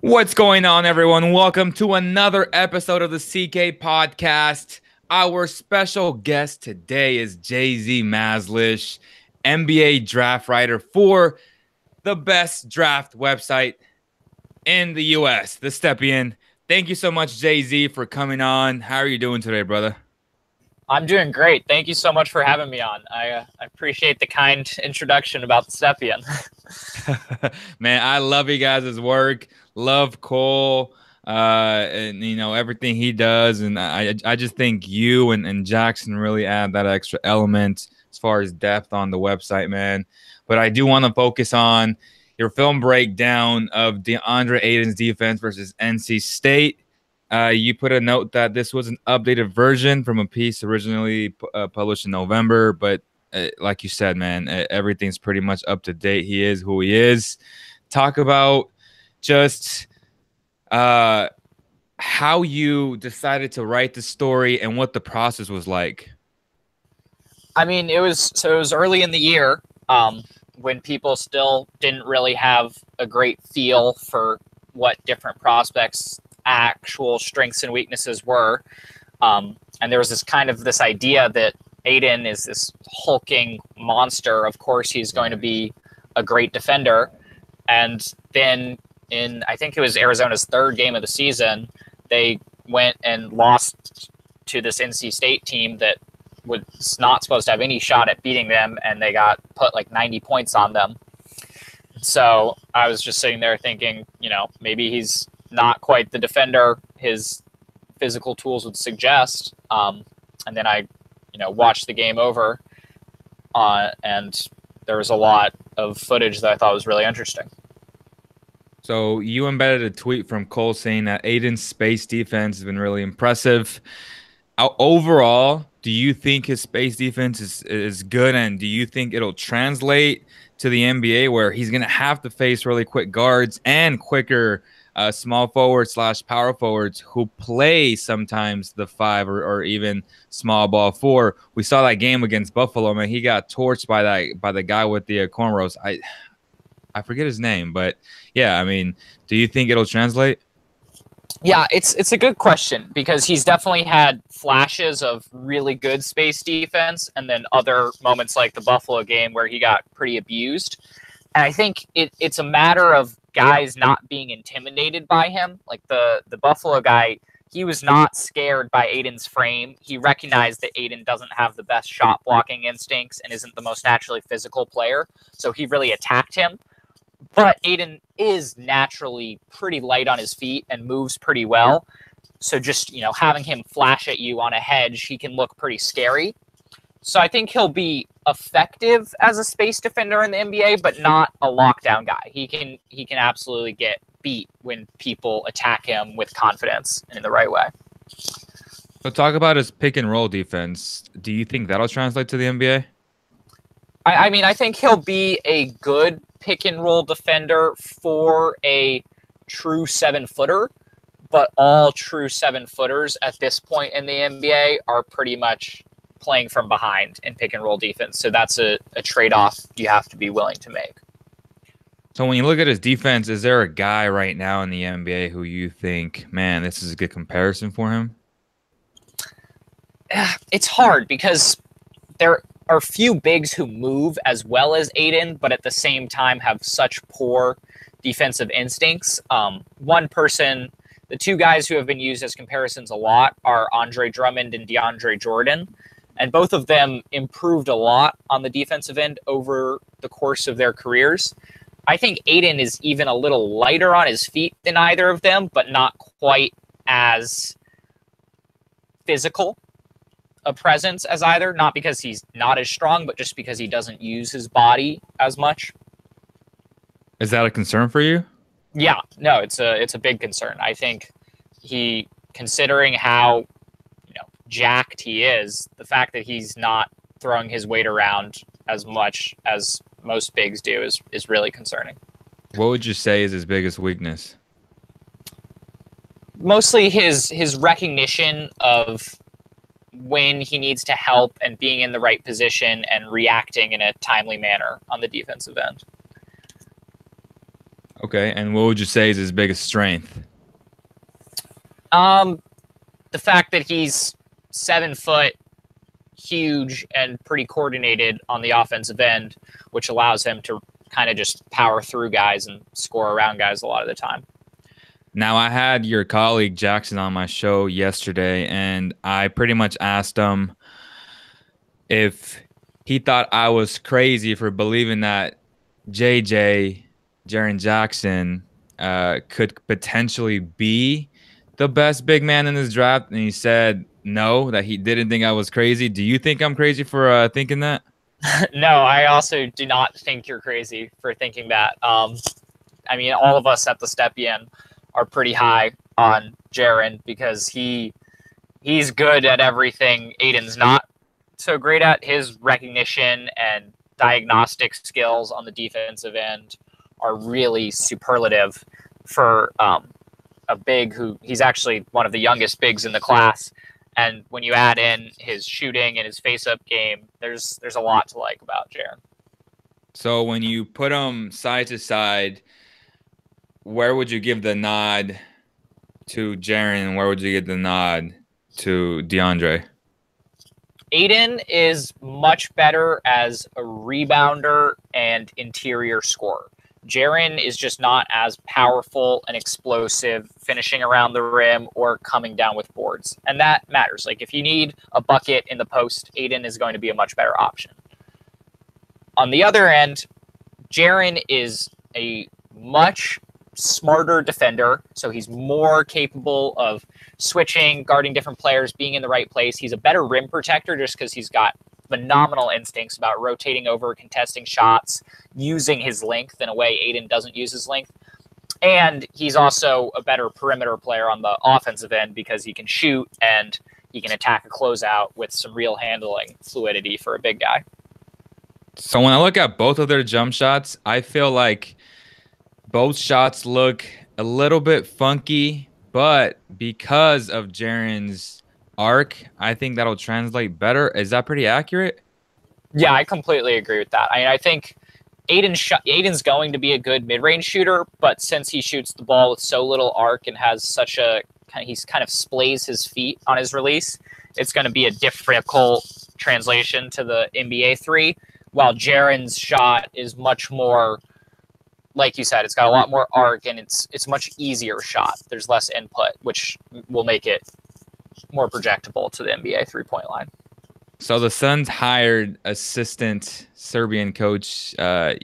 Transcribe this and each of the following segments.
What's going on, everyone? Welcome to another episode of the CK Podcast. Our special guest today is Jay-Z Maslish, NBA draft writer for the best draft website in the U.S., The Stepien. Thank you so much, Jay-Z, for coming on. How are you doing today, brother? I'm doing great. Thank you so much for having me on. I appreciate the kind introduction about the Stepien. Man, I love you guys' work. Love Cole, and everything he does, and I just think you and Jackson really add that extra element as far as depth on the website, man. But I do want to focus on your film breakdown of DeAndre Ayton's defense versus NC State. You put a note that this was an updated version from a piece originally published in November, but like you said, man, everything's pretty much up to date. He is who he is. Talk about just how you decided to write the story and what the process was like. I mean, it was early in the year when people still didn't really have a great feel for what different prospects' actual strengths and weaknesses were. And there was this idea that Ayton is this hulking monster. Of course, he's going to be a great defender. And then I think it was Arizona's third game of the season, they went and lost to this NC State team that was not supposed to have any shot at beating them, and they got put like 90 points on them. So I was just sitting there thinking, maybe he's not quite the defender his physical tools would suggest. And then I, watched the game over, and there was a lot of footage that I thought was really interesting. So you embedded a tweet from Cole saying that Ayton's space defense has been really impressive. Overall, do you think his space defense is good, and do you think it'll translate to the NBA where he's going to have to face really quick guards and quicker small forwards / power forwards who play sometimes the 5 or even small ball 4? We saw that game against Buffalo, man. He got torched by the guy with the cornrows. I forget his name, but yeah, I mean, do you think it'll translate? Yeah, it's a good question because he's definitely had flashes of really good space defense and then other moments like the Buffalo game where he got pretty abused. And I think it's a matter of guys not being intimidated by him. Like the Buffalo guy, he was not scared by Ayton's frame. He recognized that Ayton doesn't have the best shot blocking instincts and isn't the most naturally physical player. So he really attacked him. But Ayton is naturally pretty light on his feet and moves pretty well. So just, having him flash at you on a hedge, he can look pretty scary. So I think he'll be effective as a space defender in the NBA, but not a lockdown guy. He can absolutely get beat when people attack him with confidence and in the right way. So talk about his pick and roll defense. Do you think that'll translate to the NBA? I mean, I think he'll be a good pick and roll defender for a true 7-footer, but all true 7-footers at this point in the NBA are pretty much playing from behind in pick and roll defense. So that's a trade-off you have to be willing to make. So when you look at his defense, is there a guy right now in the NBA who you think, man, this is a good comparison for him? It's hard because there are few bigs who move as well as Ayton, but at the same time have such poor defensive instincts. The two guys who have been used as comparisons a lot are Andre Drummond and DeAndre Jordan, and both of them improved a lot on the defensive end over the course of their careers. I think Ayton is even a little lighter on his feet than either of them, but not quite as physical a presence as either, not because he's not as strong, but just because he doesn't use his body as much. Is that a concern for you? Yeah, no, it's a big concern. I think considering how jacked he is, the fact that he's not throwing his weight around as much as most bigs do is really concerning. What would you say is his biggest weakness? Mostly his recognition of when he needs to help and being in the right position and reacting in a timely manner on the defensive end. Okay, and what would you say is his biggest strength? Um, the fact that he's 7 foot, huge, and pretty coordinated on the offensive end, which allows him to kind of just power through guys and score around guys a lot of the time. Now, I had your colleague Jackson on my show yesterday, and I pretty much asked him if he thought I was crazy for believing that JJ, Jaren Jackson, could potentially be the best big man in this draft. And he said no, that he didn't think I was crazy. Do you think I'm crazy for thinking that? No, I also do not think you're crazy for thinking that. I mean, all of us at the Stepien are pretty high on Jaren because he's good at everything Aiden's not so great at. His recognition and diagnostic skills on the defensive end are really superlative for a big who he's actually one of the youngest bigs in the class. And when you add in his shooting and his face-up game, there's a lot to like about Jaren. So when you put them side to side, where would you give the nod to Jaren and where would you give the nod to DeAndre? Aiden is much better as a rebounder and interior scorer. Jaren is just not as powerful and explosive finishing around the rim or coming down with boards. And that matters. Like if you need a bucket in the post, Aiden is going to be a much better option. On the other end, Jaren is a much smarter defender, so he's more capable of switching, guarding different players, being in the right place. He's a better rim protector just because he's got phenomenal instincts about rotating over, contesting shots, using his length in a way Aiden doesn't use his length. And he's also a better perimeter player on the offensive end because he can shoot and he can attack a closeout with some real handling fluidity for a big guy. So when I look at both of their jump shots, I feel like both shots look a little bit funky, but because of Jaren's arc, I think that'll translate better. Is that pretty accurate? Yeah, I completely agree with that. I mean, I think Aiden's going to be a good mid-range shooter, but since he shoots the ball with so little arc and has such a he's kind of splays his feet on his release, it's going to be a difficult translation to the NBA three. While Jaren's shot is much more, like you said, it's got a lot more arc and it's a much easier shot. There's less input, which will make it more projectable to the NBA three-point line. So the Suns hired assistant Serbian coach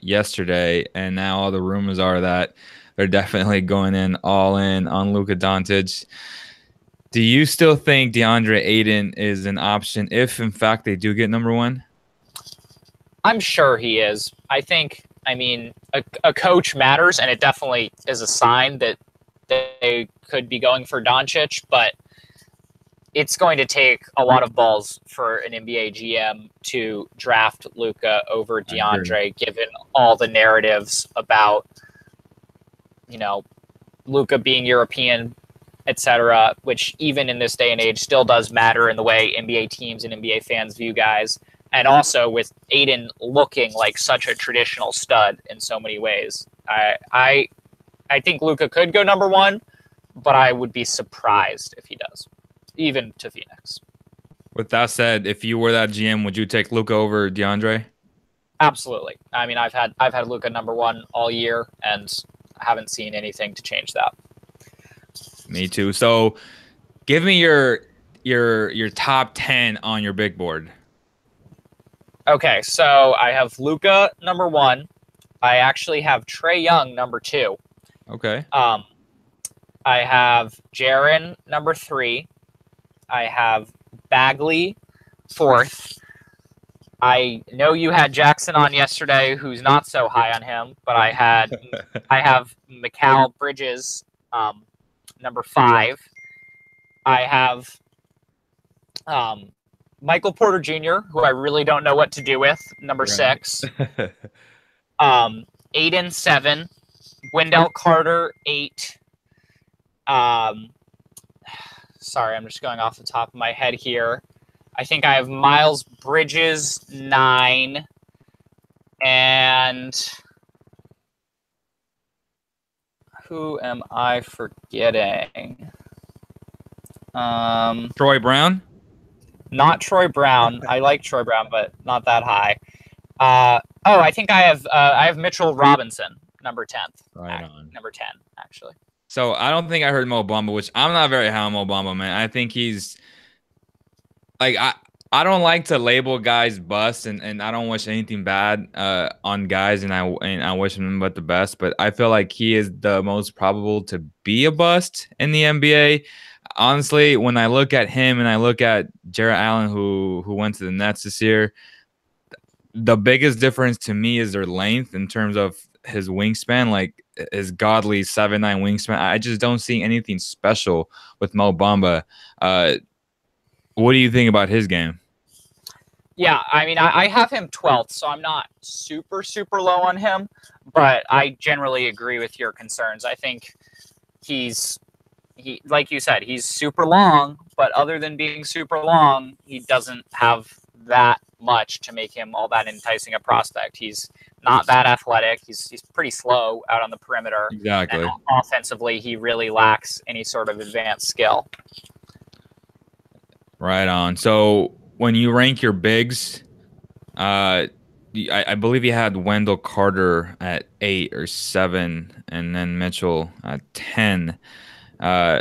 yesterday, and now all the rumors are that they're definitely going in all in on Luka Doncic. Do you still think DeAndre Ayton is an option if, in fact, they do get number one? I'm sure he is. I mean, a coach matters, and it definitely is a sign that they could be going for Doncic, but it's going to take a lot of balls for an NBA GM to draft Luka over DeAndre, given all the narratives about, Luka being European, etc., which even in this day and age still does matter in the way NBA teams and NBA fans view guys. And also with Ayton looking like such a traditional stud in so many ways. I think Luka could go number one, but I would be surprised if he does, even to Phoenix. With that said, if you were that GM, would you take Luka over DeAndre? Absolutely. I mean, I've had Luka number one all year, and I haven't seen anything to change that. Me too. So, give me your top 10 on your big board. Okay, so I have Luka number one. I actually have Trae Young number two. Okay. I have Jaren number three. I have Bagley fourth. I know you had Jackson on yesterday, who's not so high on him, but I have Mikal Bridges number five. I have Michael Porter Jr., who I really don't know what to do with, number six. Aiden, 7. Wendell Carter, 8. Sorry, I'm just going off the top of my head here. I think I have Miles Bridges, 9. And Who am I forgetting? Troy Brown? Not Troy Brown. I like Troy Brown, but not that high. I think I have Mitchell Robinson, number 10th. Right on. Number 10, actually. So I don't think I heard Mo Bamba, which I'm not very high on Mo Bamba, man. I think he's like I don't like to label guys bust, and I don't wish anything bad on guys, and I wish them but the best. But I feel like he is the most probable to be a bust in the NBA. Honestly, when I look at him and I look at Jarrett Allen, who went to the Nets this year, the biggest difference to me is their length in terms of his wingspan, like his godly 7'9" wingspan. I just don't see anything special with Mo Bamba. What do you think about his game? Yeah, I mean, I have him 12th, so I'm not super, super low on him, but I generally agree with your concerns. I think he, like you said, he's super long, but other than being super long, he doesn't have that much to make him all that enticing a prospect. He's not that athletic. He's pretty slow out on the perimeter. Exactly. And offensively, he really lacks any sort of advanced skill. Right on. So when you rank your bigs, I believe you had Wendell Carter at 8 or 7, and then Mitchell at 10.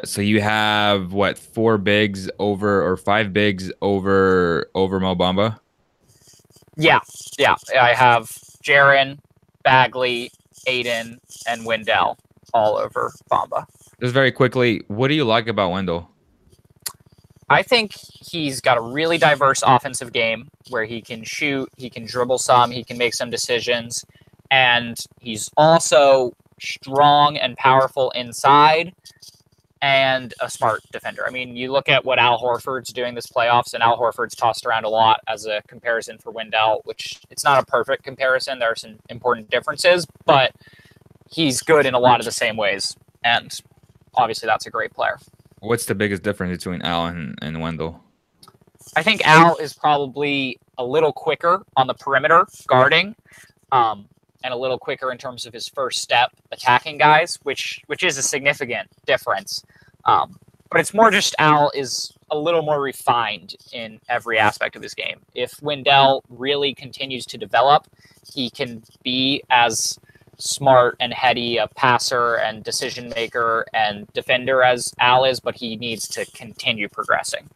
So you have what, 4 bigs over or 5 bigs over Mo Bamba? Yeah. I have Jaren, Bagley, Ayton, and Wendell all over Bamba. Just very quickly, what do you like about Wendell? I think he's got a really diverse offensive game where he can shoot, he can dribble some, he can make some decisions, and he's also strong and powerful inside and a smart defender. I mean, you look at what Al Horford's doing this playoffs, and Al Horford's tossed around a lot as a comparison for Wendell, which it's not a perfect comparison. There are some important differences, but he's good in a lot of the same ways, and obviously that's a great player. What's the biggest difference between Al and Wendell? I think Al is probably a little quicker on the perimeter guarding, and a little quicker in terms of his first step attacking guys, which is a significant difference. But it's more just Al is a little more refined in every aspect of his game. If Wendell really continues to develop, he can be as smart and heady a passer and decision maker and defender as Al is, but he needs to continue progressing.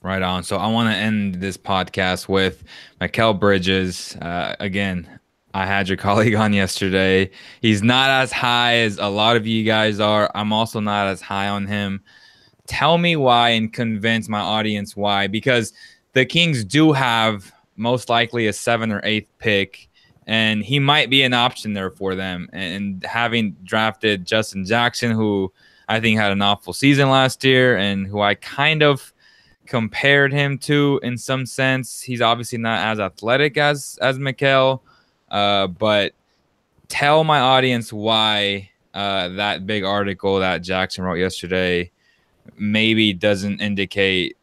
Right on. So I want to end this podcast with Mikal Bridges. Again, I had your colleague on yesterday. He's not as high as a lot of you guys are. I'm also not as high on him. Tell me why and convince my audience why, because the Kings do have most likely a 7th or 8th pick, and he might be an option there for them. And having drafted Justin Jackson, who I think had an awful season last year and who I kind of compared him to in some sense. He's obviously not as athletic as Mikal, but tell my audience why that big article that Jackson wrote yesterday maybe doesn't indicate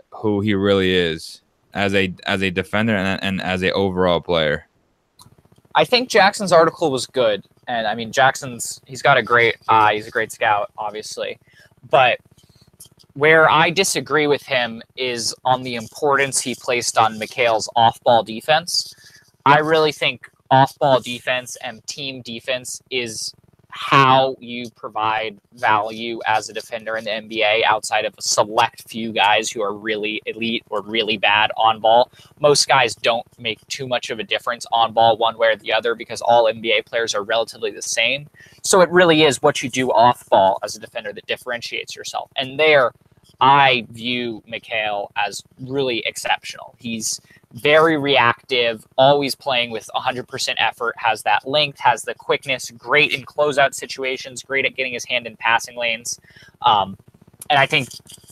who he really is as a defender and as a overall player. I think Jackson's article was good. And I mean, he's got a great eye. He's a great scout, obviously. But where I disagree with him is on the importance he placed on Mikal's off-ball defense. I really think off-ball defense and team defense is how you provide value as a defender in the NBA outside of a select few guys who are really elite or really bad on ball. Most guys don't make too much of a difference on ball one way or the other because all NBA players are relatively the same. So it really is what you do off ball as a defender that differentiates yourself. And there, I view Mikal as really exceptional. He's very reactive, always playing with 100% effort, has that length, has the quickness, great in closeout situations, great at getting his hand in passing lanes. And I think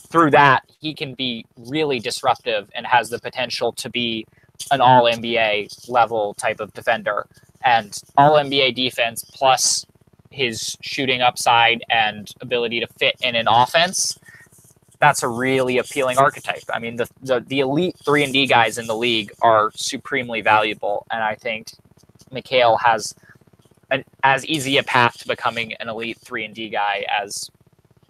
through that, he can be really disruptive and has the potential to be an all-NBA level type of defender. And all-NBA defense plus his shooting upside and ability to fit in an offense, that's a really appealing archetype. I mean, the elite 3-and-D guys in the league are supremely valuable, and I think Mikal has as easy a path to becoming an elite 3-and-D guy as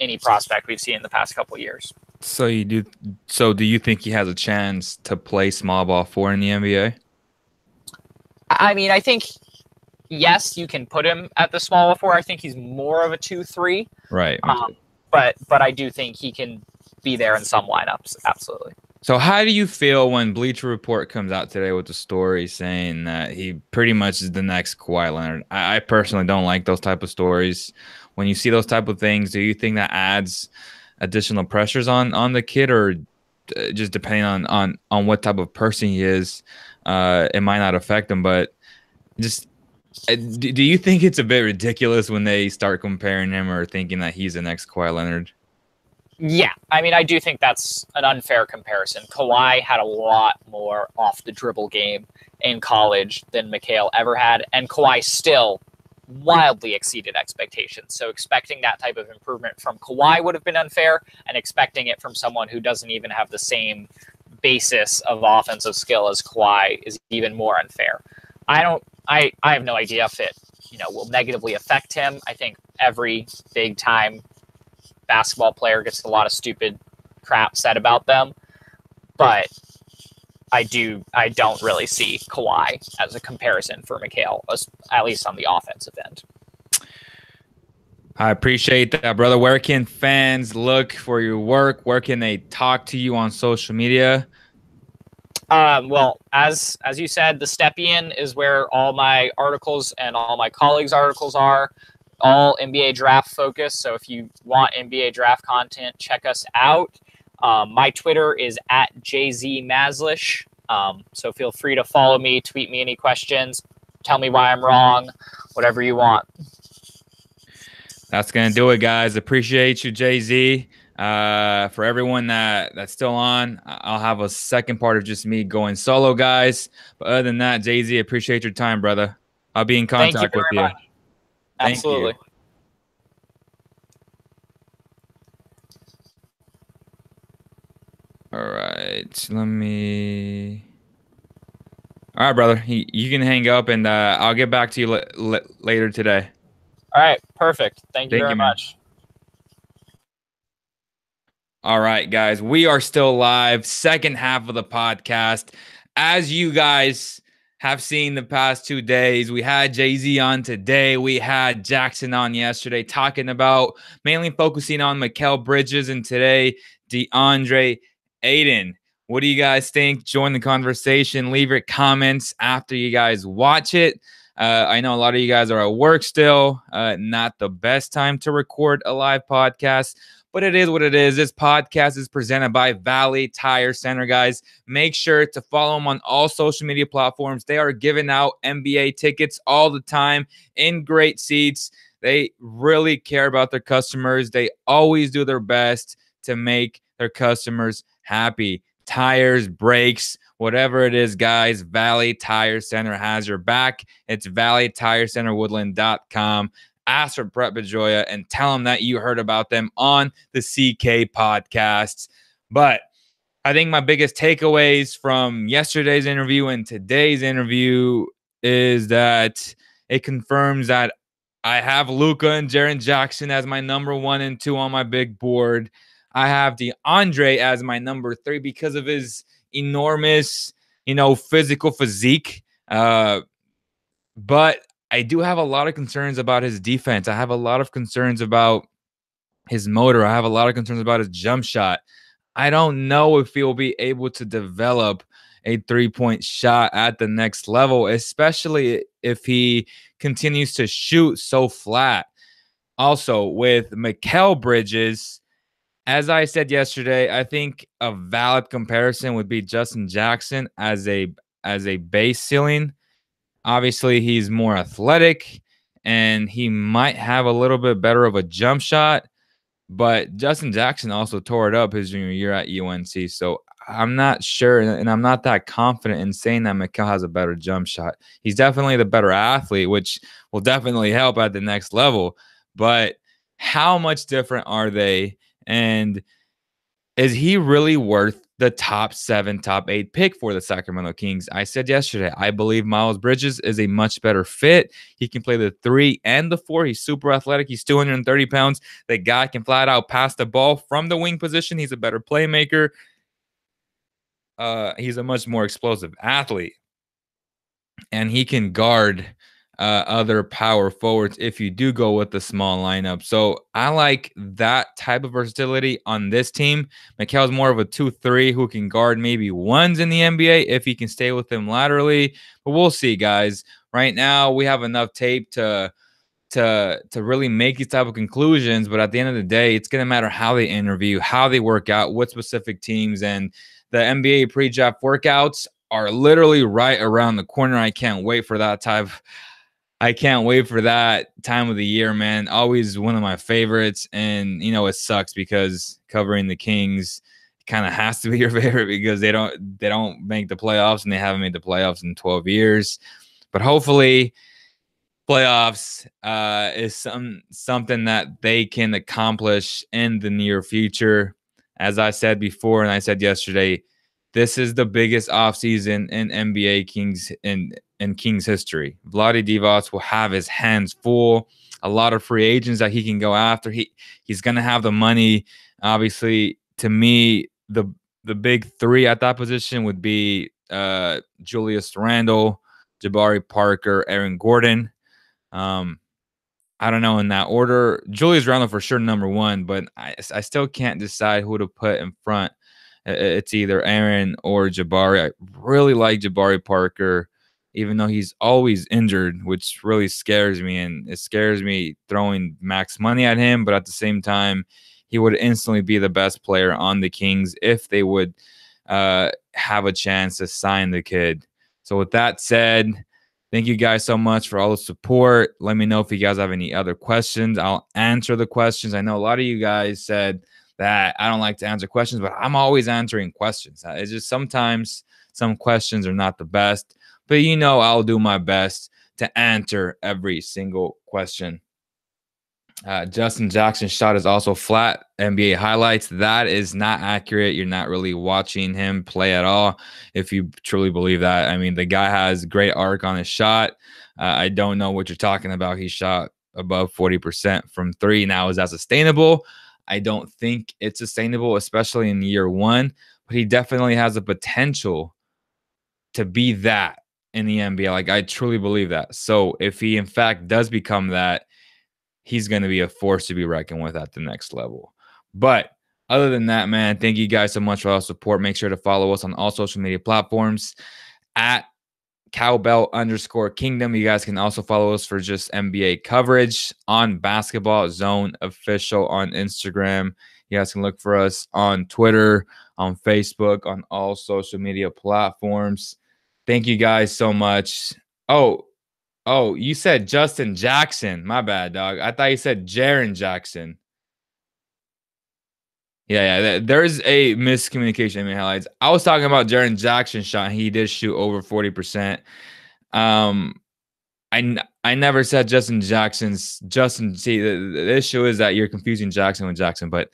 any prospect we've seen in the past couple of years. So do you think he has a chance to play small ball 4 in the NBA? I mean, I think yes, you can put him at the small ball 4. I think he's more of a 2-3. Right. But I do think he can be there in some lineups. Absolutely. So how do you feel when Bleacher Report comes out today with the story saying that he pretty much is the next Kawhi Leonard? I personally don't like those type of stories. When you see those type of things, do you think that adds additional pressures on the kid, or just depending on what type of person he is, it might not affect him? But just do you think it's a bit ridiculous when they start comparing him or thinking that he's the next Kawhi Leonard? Yeah, I mean, I do think that's an unfair comparison. Kawhi had a lot more off the dribble game in college than Mikal ever had, and Kawhi still wildly exceeded expectations. So expecting that type of improvement from Kawhi would have been unfair, and expecting it from someone who doesn't even have the same basis of offensive skill as Kawhi is even more unfair. I have no idea if it, will negatively affect him. I think every big time basketball player gets a lot of stupid crap said about them, but I don't really see Kawhi as a comparison for Mikal, at least on the offensive end. I appreciate that, brother. Where can fans look for your work? Where can they talk to you on social media? Well, as you said, the Stepien is where all my articles and all my colleagues' articles are. All NBA draft focused. So if you want NBA draft content, check us out. My Twitter is at JZMaslish. So feel free to follow me, tweet me any questions, tell me why I'm wrong, whatever you want. That's going to do it, guys. Appreciate you, JZ. For everyone that's still on, I'll have a second part of just me going solo, guys. But other than that, JZ, appreciate your time, brother. I'll be in contact with you. Much. Absolutely. Thank you. All right. All right, brother. You can hang up, and I'll get back to you later today. All right. Perfect. Thank you very much. All right, guys. We are still live. Second half of the podcast. As you guys have seen the past 2 days, we had Jay-Z on today. We had Jackson on yesterday, talking about mainly focusing on Mikal Bridges, and today DeAndre Ayton. What do you guys think? Join the conversation. Leave your comments after you guys watch it. I know a lot of you guys are at work still. Not the best time to record a live podcast, but it is what it is. This podcast is presented by Valley Tire Center, guys. Make sure to follow them on all social media platforms. They are giving out NBA tickets all the time in great seats. They really care about their customers. They always do their best to make their customers happy. Tires, brakes, whatever it is, guys, Valley Tire Center has your back. It's valleytirecenterwoodland.com. Ask for Brett Bejoya and tell them that you heard about them on the CK podcasts. But I think my biggest takeaways from yesterday's interview and today's interview is that it confirms that I have Luka and Jaren Jackson as my number 1 and 2 on my big board. I have DeAndre as my number 3 because of his enormous, physical physique. But I do have a lot of concerns about his defense. I have a lot of concerns about his motor. I have a lot of concerns about his jump shot. I don't know if he'll be able to develop a three-point shot at the next level, especially if he continues to shoot so flat. Also, with Mikal Bridges, as I said yesterday, I think a valid comparison would be Justin Jackson as a base ceiling. Obviously, he's more athletic, and he might have a little bit better of a jump shot. But Justin Jackson also tore it up his junior year at UNC. So I'm not sure, and I'm not that confident in saying that Mikal has a better jump shot. He's definitely the better athlete, which will definitely help at the next level. But how much different are they? And is he really worth the top 7, top 8 pick for the Sacramento Kings. I said yesterday, I believe Miles Bridges is a much better fit. He can play the 3 and the 4. He's super athletic. He's 230 pounds. The guy can flat out pass the ball from the wing position. He's a better playmaker. He's a much more explosive athlete. And he can guard other power forwards if you do go with the small lineup. So I like that type of versatility on this team. Mikal's more of a 2-3 who can guard maybe ones in the NBA if he can stay with them laterally. But we'll see, guys. Right now, we have enough tape to really make these type of conclusions. But at the end of the day, it's going to matter how they interview, how they work out with specific teams. And the NBA pre-draft workouts are literally right around the corner. I can't wait for that time of the year, man. Always one of my favorites. And, you know, it sucks because covering the Kings kind of has to be your favorite because they don't make the playoffs, and they haven't made the playoffs in 12 years. But hopefully playoffs is something that they can accomplish in the near future. As I said before, and I said yesterday, this is the biggest offseason in NBA Kings in Kings history. Vlade Divac will have his hands full. A lot of free agents that he can go after. He's going to have the money. Obviously, to me, the big 3 at that position would be Julius Randle, Jabari Parker, Aaron Gordon. I don't know in that order. Julius Randle for sure number 1, but I still can't decide who to put in front. It's either Aaron or Jabari. I really like Jabari Parker, even though he's always injured, which really scares me. And it scares me throwing max money at him. But at the same time, he would instantly be the best player on the Kings if they would have a chance to sign the kid. So with that said, thank you guys so much for all the support. Let me know if you guys have any other questions. I'll answer the questions. I know a lot of you guys said that I don't like to answer questions, but I'm always answering questions. It's just sometimes some questions are not the best, but you know I'll do my best to answer every single question. Justin Jackson's shot is also flat. NBA highlights. That is not accurate. You're not really watching him play at all if you truly believe that. I mean, the guy has great arc on his shot. I don't know what you're talking about. He shot above 40% from 3. Now, is that sustainable? I don't think it's sustainable, especially in year 1, but he definitely has the potential to be that in the NBA. Like, I truly believe that. So if he, in fact, does become that, he's going to be a force to be reckoned with at the next level. But other than that, man, thank you guys so much for all the support. Make sure to follow us on all social media platforms at Cowbell_Kingdom. You guys can also follow us for just NBA coverage on Basketball Zone Official on Instagram. You guys can look for us on Twitter, on Facebook, on all social media platforms. Thank you guys so much. Oh, you said Justin Jackson. My bad, dog. I thought you said Jaren Jackson. Yeah. There's a miscommunication in my highlights. I was talking about Jaren Jackson's shot. He did shoot over 40%. I never said Justin Jackson's. See, the issue is that you're confusing Jackson with Jackson, but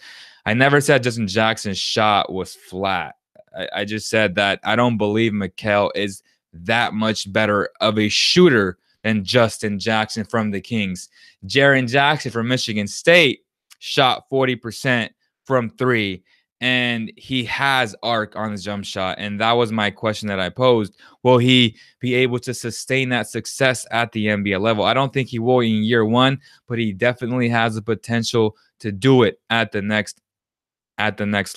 I never said Justin Jackson's shot was flat. I just said that I don't believe Mikal is that much better of a shooter than Justin Jackson from the Kings. Jaren Jackson from Michigan State shot 40% from 3, and he has arc on his jump shot. And that was my question that I posed. Will he be able to sustain that success at the NBA level? I don't think he will in year 1, but he definitely has the potential to do it at the next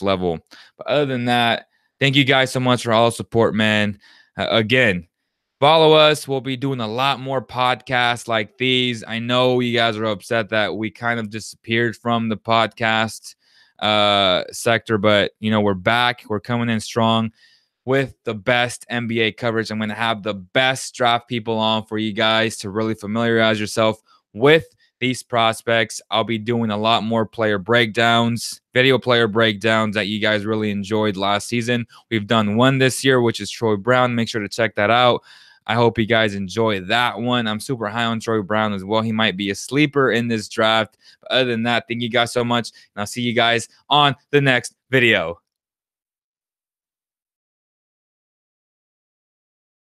level. But other than that, thank you guys so much for all the support, man. Again, follow us. We'll be doing a lot more podcasts like these. I know you guys are upset that we kind of disappeared from the podcast sector, but you know, we're back. We're coming in strong with the best NBA coverage. I'm going to have the best draft people on for you guys to really familiarize yourself with these prospects. I'll be doing a lot more player breakdowns, video player breakdowns that you guys really enjoyed last season. We've done one this year, which is Troy Brown. Make sure to check that out. I hope you guys enjoy that one. I'm super high on Troy Brown as well. He might be a sleeper in this draft. But other than that, thank you guys so much. And I'll see you guys on the next video.